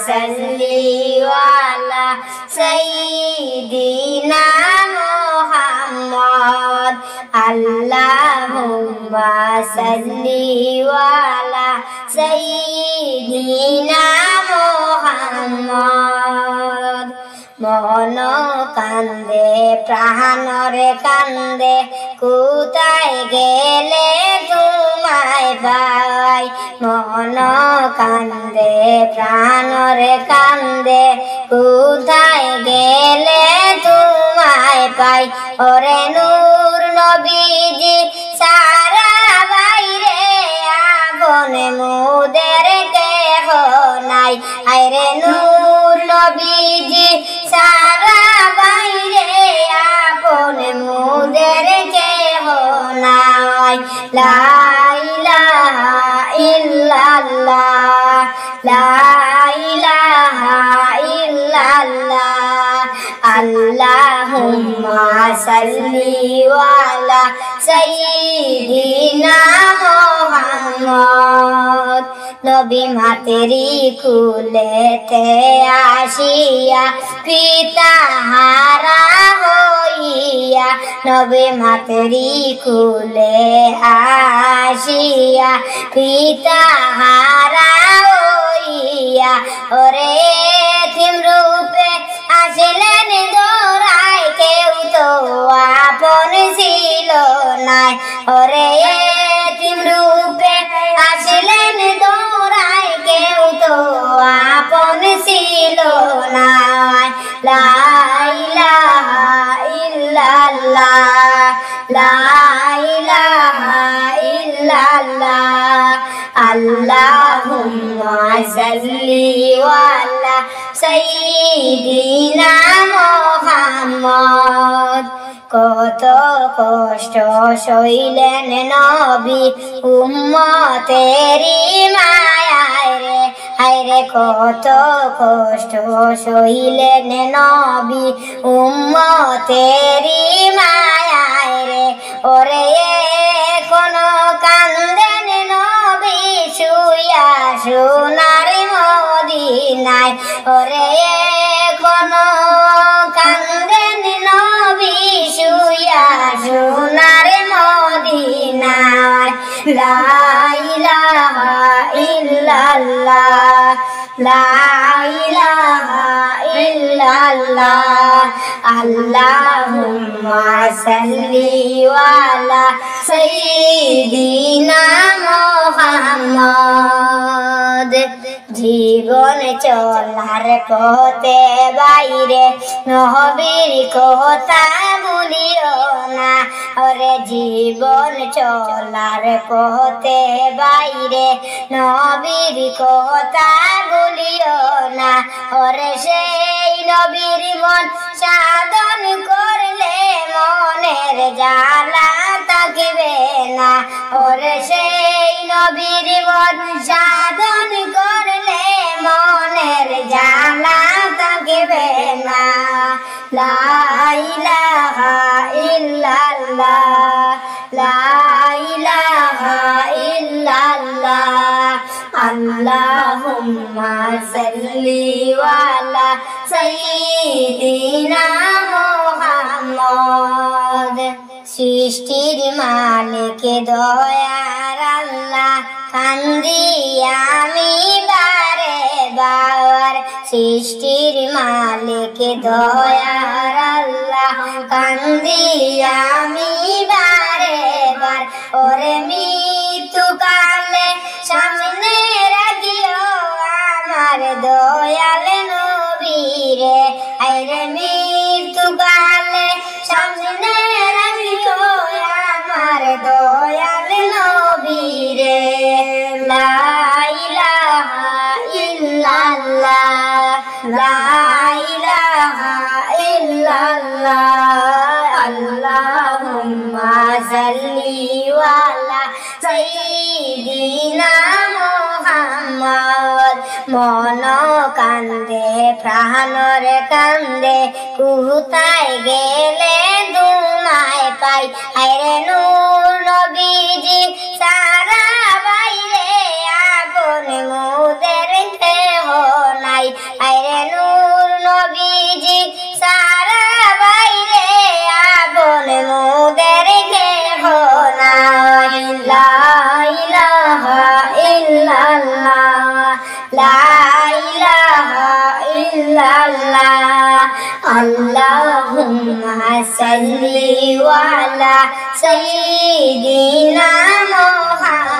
salli ala sayyidina Muhammad Allahumma salli ala sayyidina Muhammad মন কান্দে প্রাণরে কান্দে কোথায় গেলে তোমায় পাই মন কান্দে প্রাণরে কান্দে কোথায় গেলে তোমায় পাই ওরে নূর নবীজি সারা বাইরে আগুনে মোদের দেহ নাই আইরে নূর নবীজি সারা বাইরে আপনে মোদের কেহ নাই লা ইলাহা ইল্লাল্লাহ লা ইলাহা ইল্লাল্লাহ আল্লাহুম্মা সাল্লি আলা সাইয়্যিদিনা মুহাম্মদ নবী মাতেরি কুলেতে আসিয়া পিতা হারা হইয়া নবী মাতেরি কুলে আসিয়া পিতা হারা হইয়া ওরে এতিম রূপে আসলেন দোরায় কেউ তো আপন ছিল নাই ওরে এতিম রূপে আসলেন দোরায় কেউ তো আপন ছিল নাই লা ইলাহা ইল্লাল্লাহ লা ইলাহা ইল্লাল্লাহ আল্লাহুম্মা সাল্লি আলা সাইয়্যিদিনা মুহাম্মদ কত কষ্ট সইলেন নবী উম্মতেরি মায়ায় রে হায়রে কত কষ্ট সইলেন নবী উম্মতেরি মায়ায় রে ওরে এখনো কান্দেন নবী শুইয়া সোনার মদিনায় ওরে এখনো কান্দেন নবী শুইয়া সোনার মদিনায় লা ইলাহা ইল্লাল্লাহ লা ইলাহা ইল্লাল্লাহ আল্লাহুম্মা সাল্লি আলা সাইয়্যিদিনা মুহাম্মদ জীবন চলার পথে বাইরে নবীর কথা ভুলিও না ওরে জীবন চলার পথে বাইরে নবীর কথা ভুলিও না ওরে সেই নবীর মন সাধন করলে মনের জ্বালা থাকিবে না ওরে সেই নবীর মন সাধন করলে মনের জ্বালা থাকিবে না লা ইলাহা ইল্লাল্লাহ লা ইলাহা ইল্লাল্লাহ আল্লাহুম্মা সাল্লি আলা সাইয়্যিদিনা মুহাম্মদ সৃষ্টির মালিক দয়ার আল্লাহ কান্দি আমি বারে বার সৃষ্টির মালিক দয়ার আল্লাহ কান্দি আমি বারে বার ওরে মৃত্যু কালে সামনে রাখিও আমার দয়াল নবীরে আইরে মৃত্যু কালে সামনে রাখিও আমার দয়াল নবীরে লা ইলাহা ইল্লাল্লাহ লা ইলাহা ইল্লাল্লাহ আল্লাহুম্মা সাল্লি আলা সাইয়্যিদিনা মুহাম্মদ মন কান্দে প্রাণরে কান্দে কোথায় গেলে তোমায় পাই আইরে নূর নবীজি সারা বাইরে আপন মোদের কেহ নাই নবীজি সারা বাইরে আপন মোদের কেহ নাই লা ইলাহা ইল্লাল্লাহ লা ইলাহা ইল্লাল্লাহ আল্লাহুম্মা সাল্লি আলা সাইয়্যিদিনা মুহাম্মাদ